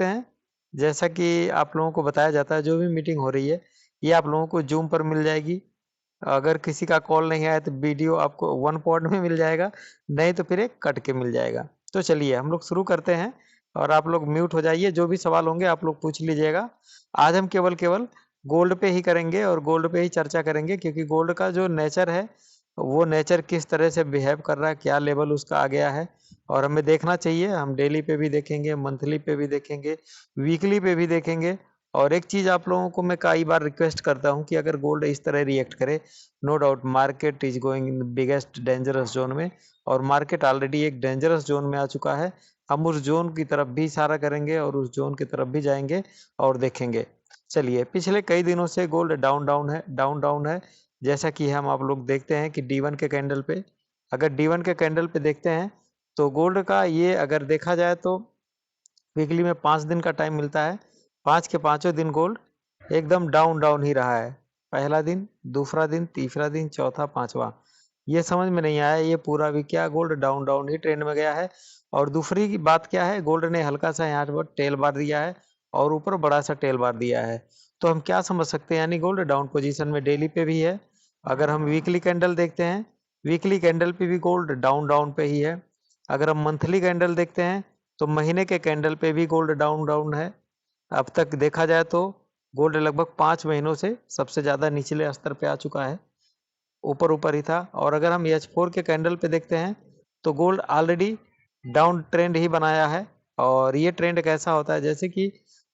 करते हैं। जैसा कि आप लोगों को बताया जाता है, जो भी मीटिंग हो रही है ये आप लोगों को जूम पर मिल जाएगी। अगर किसी का कॉल नहीं आया तो वीडियो आपको वन पॉइंट में मिल जाएगा, नहीं तो फिर एक कट के मिल जाएगा। तो चलिए हम लोग शुरू करते हैं और आप लोग म्यूट हो जाइए, जो भी सवाल होंगे आप लोग पूछ लीजिएगा। आज हम केवल केवल गोल्ड पे ही करेंगे और गोल्ड पे ही चर्चा करेंगे, क्योंकि गोल्ड का जो नेचर है वो नेचर किस तरह से बिहेव कर रहा है, क्या लेवल उसका आ गया है और हमें देखना चाहिए। हम डेली पे भी देखेंगे, मंथली पे भी देखेंगे, वीकली पे भी देखेंगे। और एक चीज आप लोगों को मैं कई बार रिक्वेस्ट करता हूं कि अगर गोल्ड इस तरह रिएक्ट करे, no doubt market is going in biggest dangerous zone में, और मार्केट ऑलरेडी एक डेंजरस जोन में आ चुका है। हम उस जोन की तरफ भी इशारा करेंगे और उस जोन की तरफ भी जाएंगे और देखेंगे। चलिए, पिछले कई दिनों से गोल्ड डाउन डाउन है, डाउन डाउन है। जैसा कि हम आप लोग देखते हैं कि D1 के कैंडल पे, अगर D1 के कैंडल पे देखते हैं तो गोल्ड का ये अगर देखा जाए तो वीकली में 5 दिन का टाइम मिलता है। 5 के 5 दिन गोल्ड एकदम डाउन डाउन ही रहा है। पहला दिन, दूसरा दिन, तीसरा दिन, चौथा, पांचवा, ये समझ में नहीं आया ये पूरा भी क्या गोल्ड डाउन डाउन ही ट्रेंड में गया है। और दूसरी की बात क्या है, गोल्ड ने हल्का सा यहाँ पर टेल बार दिया है और ऊपर बड़ा सा टेल बार दिया है। तो हम क्या समझ सकते हैं, यानी गोल्ड डाउन पोजीशन में डेली पे भी है। अगर हम वीकली कैंडल देखते हैं, वीकली कैंडल पे भी गोल्ड डाउन डाउन पे ही है। अगर हम मंथली कैंडल देखते हैं तो महीने के कैंडल पे भी गोल्ड डाउन डाउन है। अब तक देखा जाए तो गोल्ड लगभग 5 महीनों से सबसे ज्यादा निचले स्तर पे आ चुका है, ऊपर ऊपर ही था। और अगर हम H4 के कैंडल पे देखते हैं तो गोल्ड ऑलरेडी डाउन ट्रेंड ही बनाया है। और ये ट्रेंड कैसा होता है, जैसे कि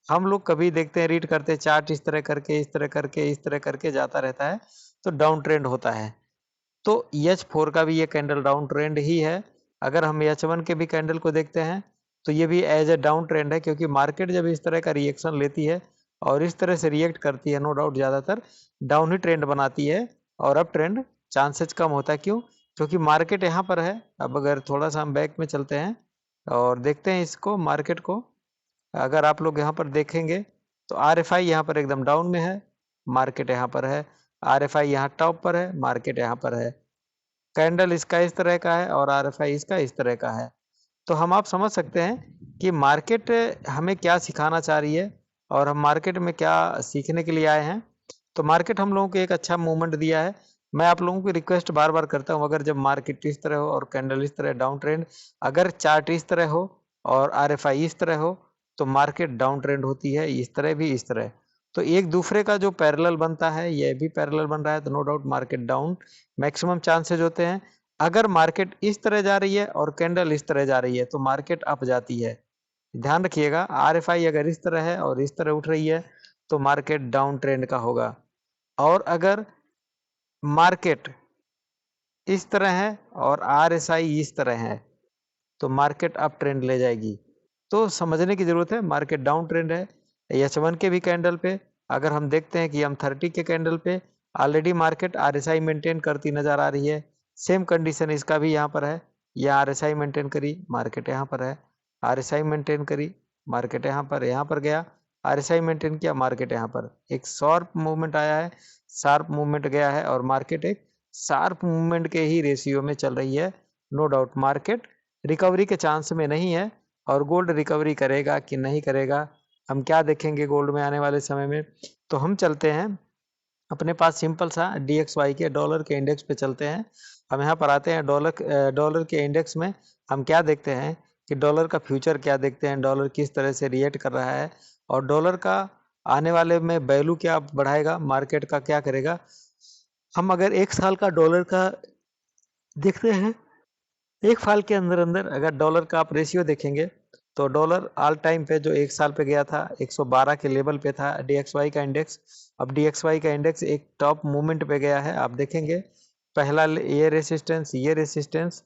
हम लोग कभी देखते हैं, रीड करते हैं चार्ट, इस तरह करके इस तरह करके इस तरह करके जाता रहता है तो डाउन ट्रेंड होता है। तो H4 का भी ये कैंडल डाउन ट्रेंड ही है। अगर हम H1 के भी कैंडल को देखते हैं तो ये भी एज ए डाउन ट्रेंड है, क्योंकि मार्केट जब इस तरह का रिएक्शन लेती है और इस तरह से रिएक्ट करती है, नो डाउट ज्यादातर डाउन ही ट्रेंड बनाती है और अब ट्रेंड चांसेस कम होता है। क्यों? क्योंकि मार्केट यहाँ पर है। अब अगर थोड़ा सा हम बैक में चलते हैं और देखते हैं इसको, मार्केट को, अगर आप लोग यहाँ पर देखेंगे तो RFI यहाँ पर एकदम डाउन में है, मार्केट यहाँ पर है। RFI यहाँ टॉप पर है, मार्केट यहाँ पर है। कैंडल इसका इस तरह का है और RFI इसका इस तरह का है। तो हम आप समझ सकते हैं कि मार्केट हमें क्या सिखाना चाह रही है और हम मार्केट में क्या सीखने के लिए आए हैं। तो मार्केट हम लोगों को एक अच्छा मूवमेंट दिया है। मैं आप लोगों को रिक्वेस्ट बार बार करता हूं, अगर जब मार्केट इस तरह हो और कैंडल इस तरह डाउन ट्रेंड, अगर चार्ट इस तरह हो और RFI इस तरह हो तो मार्केट डाउन ट्रेंड होती है, इस तरह भी इस तरह। तो एक दूसरे का जो पैरेलल बनता है, ये भी पैरेलल बन रहा है, तो no doubt market down maximum chances होते हैं। अगर मार्केट इस तरह जा रही है और कैंडल इस तरह जा रही है तो मार्केट अप जाती है। ध्यान रखिएगा, RFI अगर इस तरह है और इस तरह उठ रही है तो मार्केट डाउन ट्रेंड का होगा। और अगर मार्केट इस तरह है और RSI इस तरह है तो मार्केट अप ट्रेंड ले जाएगी। तो समझने की जरूरत है, मार्केट डाउन ट्रेंड है। H1 के भी कैंडल पे अगर हम देखते हैं कि हम 30 के कैंडल पे ऑलरेडी मार्केट RSI मेंटेन करती नजर आ रही है। सेम कंडीशन इसका भी यहाँ पर है, यह RSI मेंटेन करी, मार्केट यहाँ पर है। RSI मेंटेन करी, मार्केट यहाँ पर गया, RSI मेंटेन किया, मार्केट यहाँ पर एक शार्प मूवमेंट आया है, शार्प मूवमेंट गया है और मार्केट एक शार्प मूवमेंट के ही रेशियो में चल रही है। नो डाउट मार्केट रिकवरी के चांस में नहीं है। और गोल्ड रिकवरी करेगा कि नहीं करेगा, हम क्या देखेंगे गोल्ड में आने वाले समय में। तो हम चलते हैं अपने पास सिंपल सा DXY के डॉलर के इंडेक्स पे चलते हैं। हम यहाँ पर आते हैं डॉलर के इंडेक्स में हम क्या देखते हैं कि डॉलर का फ्यूचर क्या देखते हैं, डॉलर किस तरह से रिएक्ट कर रहा है और डॉलर का आने वाले में वैल्यू क्या बढ़ाएगा, मार्केट का क्या करेगा। हम अगर 1 साल का डॉलर का देखते हैं, 1 साल के अंदर अंदर अगर डॉलर का आप रेशियो देखेंगे तो डॉलर ऑल टाइम पे जो 1 साल पे गया था 112 के लेवल पे था DXY का इंडेक्स। अब DXY का इंडेक्स एक टॉप मूवमेंट पे गया है, आप देखेंगे पहला ये रेसिस्टेंस, ये रेसिस्टेंस।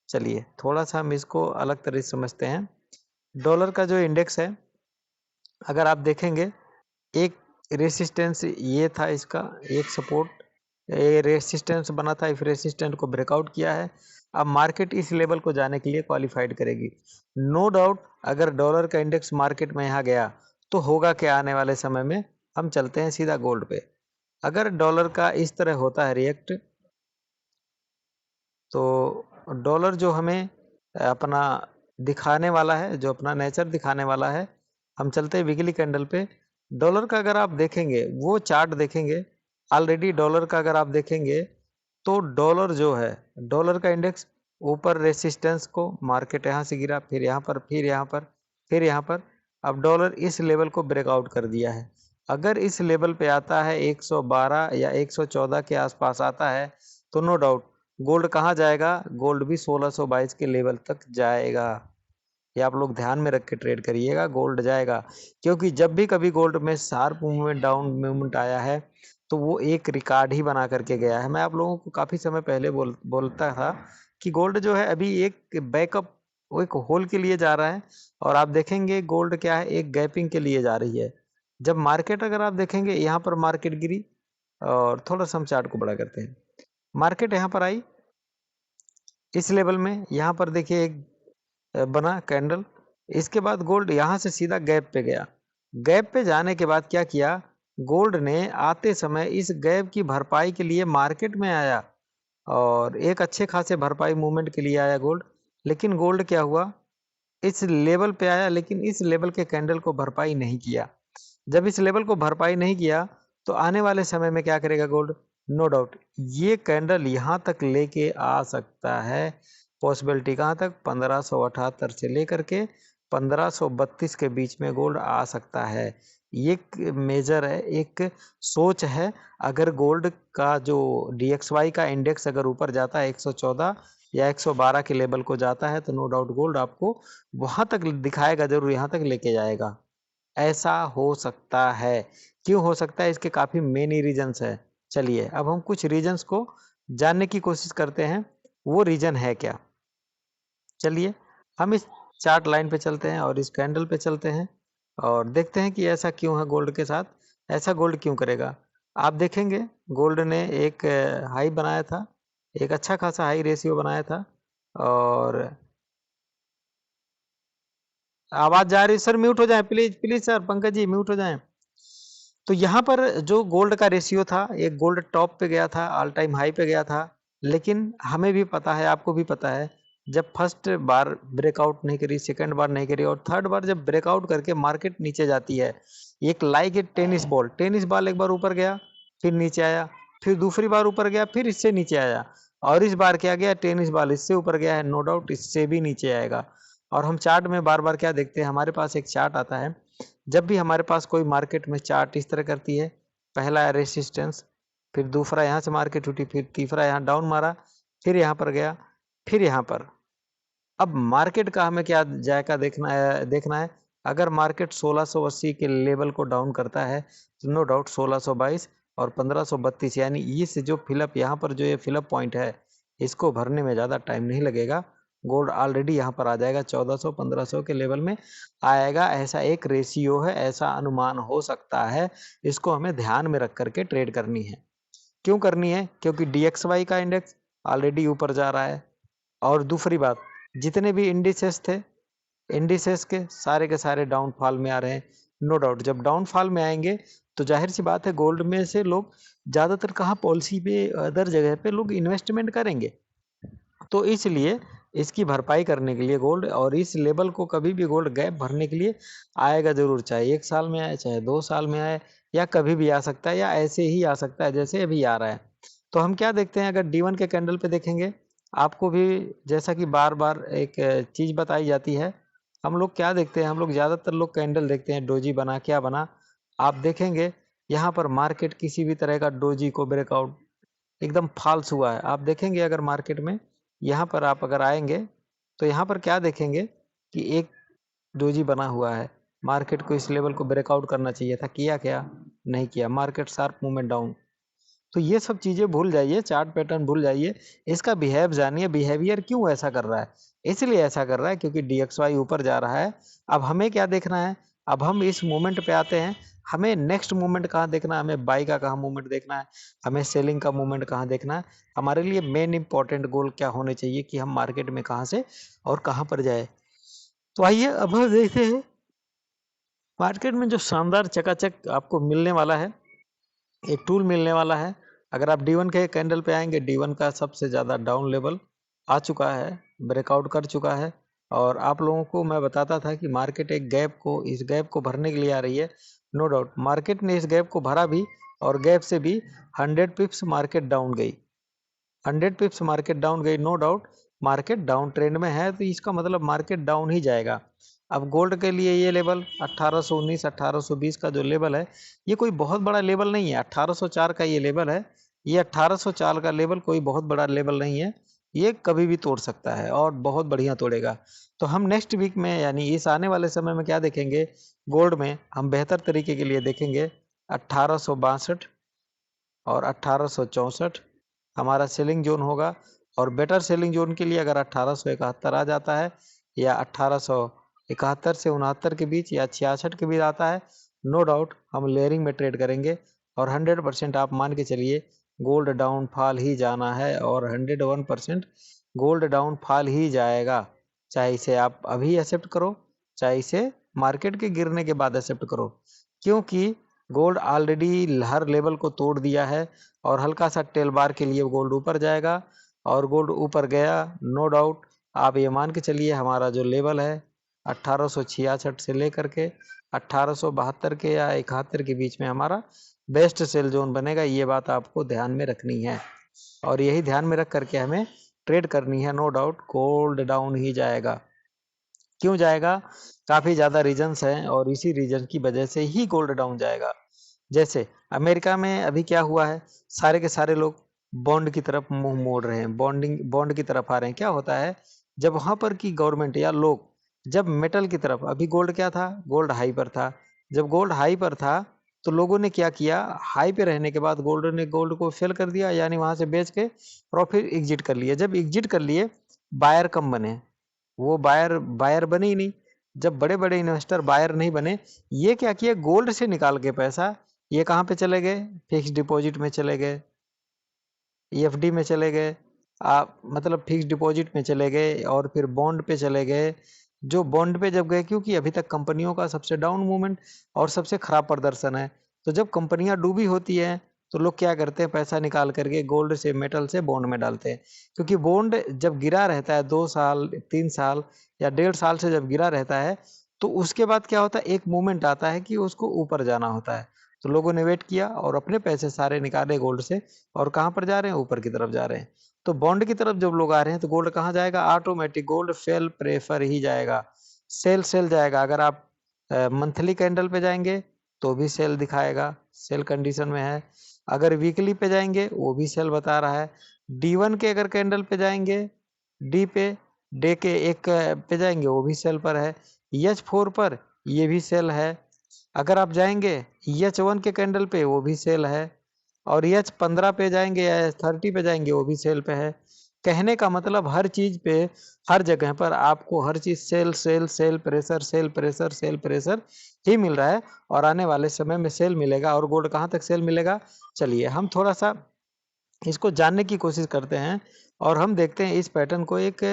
चलिए थोड़ा सा हम इसको अलग तरह से समझते हैं। डॉलर का जो इंडेक्स है अगर आप देखेंगे, एक रेसिस्टेंस ये था इसका, एक सपोर्ट, ये रेसिस्टेंस बना था, इस रेसिस्टेंस को ब्रेकआउट किया है। अब मार्केट इस लेवल को जाने के लिए क्वालिफाइड करेगी। नो डाउट अगर डॉलर का इंडेक्स मार्केट में यहाँ गया तो होगा क्या आने वाले समय में। हम चलते हैं सीधा गोल्ड पे। अगर डॉलर का इस तरह होता है रिएक्ट, तो डॉलर जो हमें अपना दिखाने वाला है, जो अपना नेचर दिखाने वाला है, हम चलते हैं वीकली कैंडल पे। डॉलर का अगर आप देखेंगे, वो चार्ट देखेंगे, ऑलरेडी डॉलर का अगर आप देखेंगे तो डॉलर जो है, डॉलर का इंडेक्स ऊपर रेसिस्टेंस को मार्केट यहाँ से गिरा, फिर यहाँ पर, फिर यहाँ पर, फिर यहाँ पर। अब डॉलर इस लेवल को ब्रेकआउट कर दिया है। अगर इस लेवल पे आता है 112 या 114 के आसपास आता है तो नो डाउट गोल्ड कहाँ जाएगा, गोल्ड भी 1622 के लेवल तक जाएगा। ये आप लोग ध्यान में रख के ट्रेड करिएगा, गोल्ड जाएगा। क्योंकि जब भी कभी गोल्ड में शार्प मूवमेंट, डाउन मूवमेंट आया है तो वो एक रिकॉर्ड ही बना करके गया है। मैं आप लोगों को काफ़ी समय पहले बोलता था कि गोल्ड जो है अभी एक बैकअप, वो एक होल के लिए जा रहा है। और आप देखेंगे गोल्ड क्या है, एक गैपिंग के लिए जा रही है। जब मार्केट, अगर आप देखेंगे यहाँ पर मार्केट गिरी, और थोड़ा सा हम चार्ट को बड़ा करते हैं, मार्केट यहाँ पर आई इस लेवल में, यहाँ पर देखिए एक बना कैंडल। इसके बाद गोल्ड यहाँ से सीधा गैप पे गया। गैप पे जाने के बाद क्या किया, गोल्ड ने आते समय इस गैप की भरपाई के लिए मार्केट में आया, और एक अच्छे खासे भरपाई मूवमेंट के लिए आया गोल्ड। लेकिन गोल्ड क्या हुआ, इस लेवल पे आया लेकिन इस लेवल के कैंडल को भरपाई नहीं किया। जब इस लेवल को भरपाई नहीं किया तो आने वाले समय में क्या करेगा गोल्ड, नो डाउट ये कैंडल यहाँ तक लेके आ सकता है। पॉसिबिलिटी कहाँ तक, 1578 से लेकर के 1532 के बीच में गोल्ड आ सकता है। एक मेजर है, एक सोच है। अगर गोल्ड का जो DXY का इंडेक्स अगर ऊपर जाता है 114 या 112 के लेवल को जाता है तो नो डाउट गोल्ड आपको वहां तक दिखाएगा, जरूर यहाँ तक लेके जाएगा। ऐसा हो सकता है। क्यों हो सकता है, इसके काफी मेनी रीजंस है। चलिए अब हम कुछ रीजंस को जानने की कोशिश करते हैं, वो रीजन है क्या। चलिए हम इस चार्ट लाइन पे चलते हैं और इस कैंडल पे चलते हैं और देखते हैं कि ऐसा क्यों है गोल्ड के साथ, ऐसा गोल्ड क्यों करेगा। आप देखेंगे गोल्ड ने एक हाई बनाया था, एक अच्छा खासा हाई रेशियो बनाया था। और आवाज जा रही है सर, म्यूट हो जाए please, please sir, Pankaj ji mute हो जाएं। तो यहाँ पर जो गोल्ड का रेशियो था, एक गोल्ड टॉप पे गया था, ऑल टाइम हाई पे गया था। लेकिन हमें भी पता है, आपको भी पता है, जब फर्स्ट बार ब्रेकआउट नहीं करी, सेकंड बार नहीं करी, और थर्ड बार जब ब्रेकआउट करके मार्केट नीचे जाती है, एक like a tennis ball, tennis ball एक बार ऊपर गया फिर नीचे आया, फिर दूसरी बार ऊपर गया फिर इससे नीचे आया, और इस बार क्या गया, टेनिस बॉल इससे ऊपर गया है, नो डाउट इससे भी नीचे आएगा। और हम चार्ट में बार बार क्या देखते हैं, हमारे पास एक चार्ट आता है, जब भी हमारे पास कोई मार्केट में चार्ट इस तरह करती है, पहला है रेसिस्टेंस, फिर दूसरा यहाँ से मार्केट उठी, फिर तीसरा यहाँ डाउन मारा, फिर यहाँ पर गया, फिर यहाँ पर। अब मार्केट का हमें क्या जायका देखना है। अगर मार्केट 1680 के लेवल को डाउन करता है तो नो डाउट 1622 और 1532, यानी इस जो फिलअप यहाँ पर जो ये फिलअप पॉइंट है, इसको भरने में ज़्यादा टाइम नहीं लगेगा। गोल्ड ऑलरेडी यहाँ पर आ जाएगा, 1400-1500 के लेवल में आएगा। ऐसा एक रेशियो है, ऐसा अनुमान हो सकता है। इसको हमें ध्यान में रख करके ट्रेड करनी है। क्यों करनी है, क्योंकि DXY का इंडेक्स ऑलरेडी ऊपर जा रहा है। और दूसरी बात, जितने भी इंडिसेस थे, इंडिसेस के सारे डाउनफॉल में आ रहे हैं। नो डाउट जब डाउनफॉल में आएंगे तो जाहिर सी बात है गोल्ड में से लोग ज़्यादातर कहाँ, पॉलिसी पे, अदर जगह पे लोग इन्वेस्टमेंट करेंगे। तो इसलिए इसकी भरपाई करने के लिए गोल्ड, और इस लेवल को कभी भी गोल्ड गैप भरने के लिए आएगा जरूर, चाहे 1 साल में आए, चाहे 2 साल में आए, या कभी भी आ सकता है, या ऐसे ही आ सकता है जैसे अभी आ रहा है। तो हम क्या देखते हैं, अगर D1 के कैंडल पे देखेंगे, आपको भी जैसा कि बार बार एक चीज बताई जाती है, हम लोग क्या देखते हैं, हम लोग ज्यादातर लोग कैंडल देखते हैं, डोजी बना क्या बना। आप देखेंगे यहाँ पर मार्केट किसी भी तरह का डोजी को ब्रेकआउट एकदम फॉल्स हुआ है। आप देखेंगे अगर मार्केट में यहाँ पर आप अगर आएंगे तो यहाँ पर क्या देखेंगे कि एक डोजी बना हुआ है। मार्केट को इस लेवल को ब्रेकआउट करना चाहिए था, किया क्या, नहीं किया, मार्केट शार्प मूवमेंट डाउन। तो ये सब चीजें भूल जाइए, चार्ट पैटर्न भूल जाइए, इसका बिहेव जानिए, बिहेवियर क्यों ऐसा कर रहा है। इसलिए ऐसा कर रहा है क्योंकि DXY ऊपर जा रहा है। अब हमें क्या देखना है, अब हम इस मूवमेंट पे आते हैं, हमें नेक्स्ट मूवमेंट कहाँ देखना है, हमें बाई का कहाँ मूवमेंट देखना है, हमें सेलिंग का मूवमेंट कहाँ देखना है। हमारे लिए मेन इंपॉर्टेंट गोल क्या होने चाहिए कि हम मार्केट में कहाँ से और कहाँ पर जाए। तो आइए अब हम देखते हैं मार्केट में जो शानदार चकाचक आपको मिलने वाला है, एक टूल मिलने वाला है। अगर आप D1 के कैंडल पे आएंगे, D1 का सबसे ज़्यादा डाउन लेवल आ चुका है, ब्रेकआउट कर चुका है, और आप लोगों को मैं बताता था कि मार्केट एक गैप को, इस गैप को भरने के लिए आ रही है। नो डाउट मार्केट ने इस गैप को भरा भी, और गैप से भी 100 पिप्स मार्केट डाउन गई, 100 पिप्स मार्केट डाउन गई। No doubt market down trend में है, तो इसका मतलब मार्केट डाउन ही जाएगा। अब गोल्ड के लिए ये लेवल 1819 1820 का जो लेवल है, ये कोई बहुत बड़ा लेवल नहीं है। 1804 का ये लेवल है, ये 1804 का लेवल कोई बहुत बड़ा लेवल नहीं है। ये कभी भी तोड़ सकता है और बहुत बढ़िया तोड़ेगा। तो हम नेक्स्ट वीक में यानी इस आने वाले समय में क्या देखेंगे, गोल्ड में हम बेहतर तरीके के लिए देखेंगे 1862 और 1864 हमारा सेलिंग जोन होगा। और बेटर सेलिंग जोन के लिए अगर 1871 आ जाता है, या 1871 से 69 के बीच, या 66 के बीच आता है, नो डाउट हम लेयरिंग में ट्रेड करेंगे। और 100% आप मान के चलिए गोल्ड डाउन फॉल ही जाना है, और 101% गोल्ड डाउन फॉल ही जाएगा। चाहे इसे आप अभी एक्सेप्ट करो, चाहे इसे मार्केट के गिरने के बाद एक्सेप्ट करो, क्योंकि गोल्ड ऑलरेडी हर लेवल को तोड़ दिया है। और हल्का सा टेल बार के लिए गोल्ड ऊपर जाएगा, और गोल्ड ऊपर गया, नो डाउट आप ये मान के चलिए हमारा जो लेवल है 1866 से लेकर के 1872 के या 71 के बीच में हमारा बेस्ट सेल जोन बनेगा। ये बात आपको ध्यान में रखनी है, और यही ध्यान में रख करके हमें ट्रेड करनी है। नो डाउट गोल्ड डाउन ही जाएगा। क्यों जाएगा, काफी ज्यादा रीजंस हैं, और इसी रीजन की वजह से ही गोल्ड डाउन जाएगा। जैसे अमेरिका में अभी क्या हुआ है, सारे के सारे लोग बॉन्ड की तरफ मुंह मोड़ रहे हैं, बॉन्ड की तरफ आ रहे हैं। क्या होता है, जब वहां पर की गवर्नमेंट या लोग जब मेटल की तरफ, अभी गोल्ड क्या था, गोल्ड हाई पर था, जब गोल्ड हाई पर था तो लोगों ने क्या किया, हाई पे रहने के बाद गोल्ड ने गोल्ड को फेल कर दिया, यानी वहां से बेच के प्रॉफिट एग्जिट कर लिए। जब एग्जिट कर लिए, बायर कम बने, वो बायर बायर बने ही नहीं। जब बड़े बड़े इन्वेस्टर बायर नहीं बने, ये क्या किए, गोल्ड से निकाल के पैसा ये कहाँ पे चले गए, फिक्स डिपॉजिट में चले गए, एफडी में चले गए, आप मतलब फिक्स डिपॉजिट में चले गए, और फिर बॉन्ड पे चले गए। जो बॉन्ड पे जब गए, क्योंकि अभी तक कंपनियों का सबसे डाउन मूवमेंट और सबसे खराब प्रदर्शन है, तो जब कंपनियां डूबी होती है तो लोग क्या करते हैं, पैसा निकाल करके गोल्ड से, मेटल से बॉन्ड में डालते हैं। क्योंकि बॉन्ड जब गिरा रहता है 2 साल 3 साल या 1.5 साल से जब गिरा रहता है, तो उसके बाद क्या होता है, एक मूवमेंट आता है कि उसको ऊपर जाना होता है। तो लोगों ने वेट किया और अपने पैसे सारे निकाले गोल्ड से, और कहाँ पर जा रहे हैं, ऊपर की तरफ जा रहे हैं। तो बॉन्ड की तरफ जब लोग आ रहे हैं तो गोल्ड कहाँ जाएगा, ऑटोमेटिक गोल्ड फेल प्रेफर ही जाएगा, सेल सेल जाएगा। अगर आप मंथली कैंडल पे जाएंगे तो भी सेल दिखाएगा, सेल कंडीशन में है। अगर वीकली पे जाएंगे वो भी सेल बता रहा है। D1 के अगर कैंडल पे जाएंगे, डी पे, डे के एक पे जाएंगे वो भी सेल पर है। H4 पर ये भी सेल है। अगर आप जाएंगे H1 के कैंडल पे वो भी सेल है, और H15 पे जाएंगे या H30 पे जाएंगे वो भी सेल पे है। कहने का मतलब हर चीज पे, हर जगह पर आपको हर चीज sale sale sale pressure, sale pressure, sale pressure ही मिल रहा है, और आने वाले समय में सेल मिलेगा। और गोल्ड कहाँ तक सेल मिलेगा, चलिए हम थोड़ा सा इसको जानने की कोशिश करते हैं, और हम देखते हैं इस पैटर्न को एक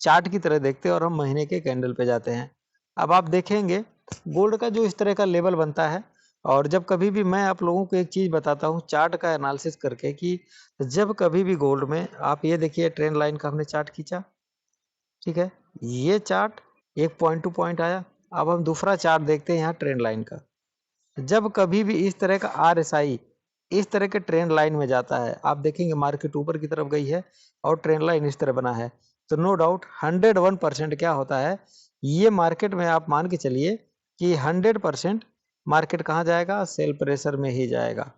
चार्ट की तरह देखते हैं, और हम महीने के कैंडल पे जाते हैं। अब आप देखेंगे गोल्ड का जो इस तरह का लेवल बनता है, और जब कभी भी मैं आप लोगों को एक चीज बताता हूँ चार्ट का एनालिसिस करके, कि जब कभी भी गोल्ड में, आप ये देखिए ट्रेंड लाइन का हमने चार्ट खींचा, ठीक है, ये चार्ट एक पॉइंट टू पॉइंट आया। अब हम दूसरा चार्ट देखते हैं यहाँ ट्रेंड लाइन का। जब कभी भी इस तरह का RSI इस तरह के ट्रेंड लाइन में जाता है, आप देखेंगे मार्केट ऊपर की तरफ गई है और ट्रेंड लाइन इस तरह बना है, तो नो डाउट 101% क्या होता है, ये मार्केट में आप मान के चलिए कि 100% मार्केट कहाँ जाएगा, सेल प्रेशर में ही जाएगा।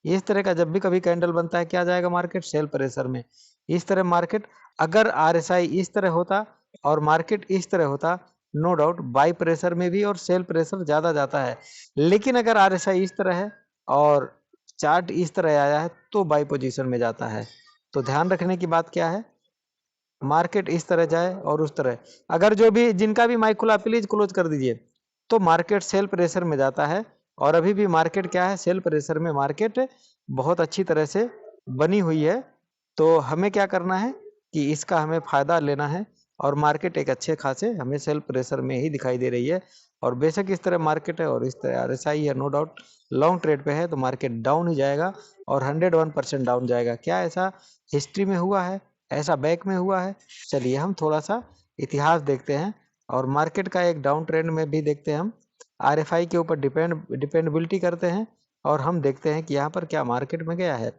इस तरह का जब भी कभी कैंडल बनता है, क्या जाएगा मार्केट, सेल प्रेशर में। इस तरह मार्केट, अगर RSI इस तरह होता और मार्केट इस तरह होता, नो डाउट बाई प्रेशर में भी और सेल प्रेशर ज्यादा जाता है। लेकिन अगर RSI इस तरह है और चार्ट इस तरह आया है, तो बाई पोजीशन में जाता है। तो ध्यान रखने की बात क्या है, मार्केट इस तरह जाए और उस तरह, अगर जो भी जिनका भी माइक खुला प्लीज क्लोज कर दीजिए, तो मार्केट सेल प्रेशर में जाता है। और अभी भी मार्केट क्या है, सेल प्रेशर में मार्केट बहुत अच्छी तरह से बनी हुई है। तो हमें क्या करना है कि इसका हमें फायदा लेना है, और मार्केट एक अच्छे खासे हमें सेल प्रेशर में ही दिखाई दे रही है। और बेशक इस तरह मार्केट है और इस तरह RSI है, नो डाउट लॉन्ग ट्रेड पे है, तो मार्केट डाउन ही जाएगा और 101% डाउन जाएगा। क्या ऐसा हिस्ट्री में हुआ है, ऐसा बैक में हुआ है, चलिए हम थोड़ा सा इतिहास देखते हैं और मार्केट का एक डाउन ट्रेंड में भी देखते हैं हम। RFI के ऊपर डिपेंडेबिलिटी करते हैं और हम देखते हैं कि यहाँ पर क्या मार्केट में गया है।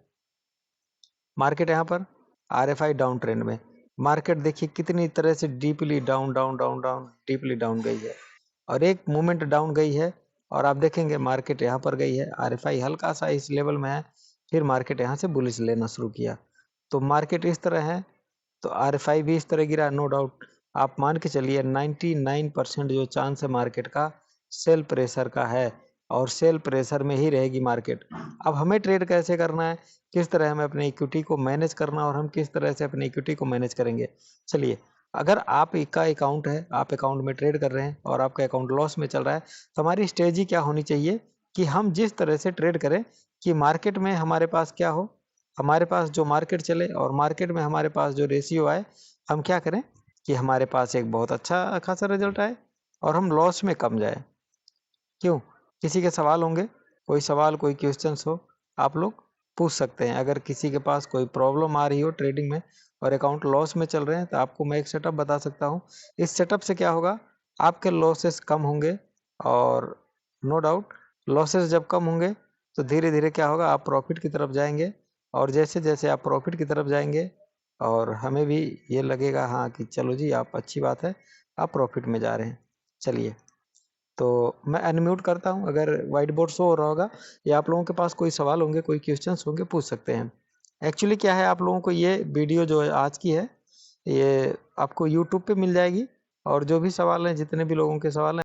मार्केट यहाँ पर RFI डाउन ट्रेंड में, मार्केट देखिए कितनी तरह से deeply down down down down deeply down गई है और एक मोमेंट डाउन गई है और आप देखेंगे मार्केट यहाँ पर गई है, RFI हल्का सा इस लेवल में है, फिर मार्केट यहाँ से बुलिश लेना शुरू किया। तो मार्केट इस तरह है तो RFI भी इस तरह गिरा, नो डाउट। आप मान के चलिए 99% जो चांस है मार्केट का सेल प्रेशर का है और सेल प्रेशर में ही रहेगी मार्केट। अब हमें ट्रेड कैसे करना है, किस तरह हमें अपने इक्विटी को मैनेज करना और हम किस तरह से अपने इक्विटी को मैनेज करेंगे। चलिए, अगर आप का अकाउंट है, आप अकाउंट में ट्रेड कर रहे हैं और आपका अकाउंट लॉस में चल रहा है, तो हमारी स्ट्रेटजी क्या होनी चाहिए कि हम जिस तरह से ट्रेड करें कि मार्केट में हमारे पास क्या हो, हमारे पास जो मार्केट चले और मार्केट में हमारे पास जो रेशियो आए, हम क्या करें कि हमारे पास एक बहुत अच्छा खासा रिजल्ट आए और हम लॉस में कम जाए। क्यों? किसी के सवाल होंगे, कोई सवाल कोई क्वेश्चंस हो, आप लोग पूछ सकते हैं। अगर किसी के पास कोई प्रॉब्लम आ रही हो ट्रेडिंग में और अकाउंट लॉस में चल रहे हैं, तो आपको मैं एक सेटअप बता सकता हूँ। इस सेटअप से क्या होगा, आपके लॉसेस कम होंगे और नो डाउट लॉसेस जब कम होंगे तो धीरे धीरे क्या होगा, आप प्रॉफिट की तरफ जाएंगे और जैसे जैसे आप प्रॉफिट की तरफ जाएंगे और हमें भी ये लगेगा हाँ कि चलो जी आप अच्छी बात है, आप प्रॉफिट में जा रहे हैं। चलिए, तो मैं अनम्यूट करता हूँ, अगर व्हाइट बोर्ड शो हो रहा होगा या आप लोगों के पास कोई सवाल होंगे, कोई क्वेश्चंस होंगे, पूछ सकते हैं। एक्चुअली क्या है, आप लोगों को ये वीडियो जो आज की है ये आपको यूट्यूब पे मिल जाएगी और जो भी सवाल हैं, जितने भी लोगों के सवाल हैं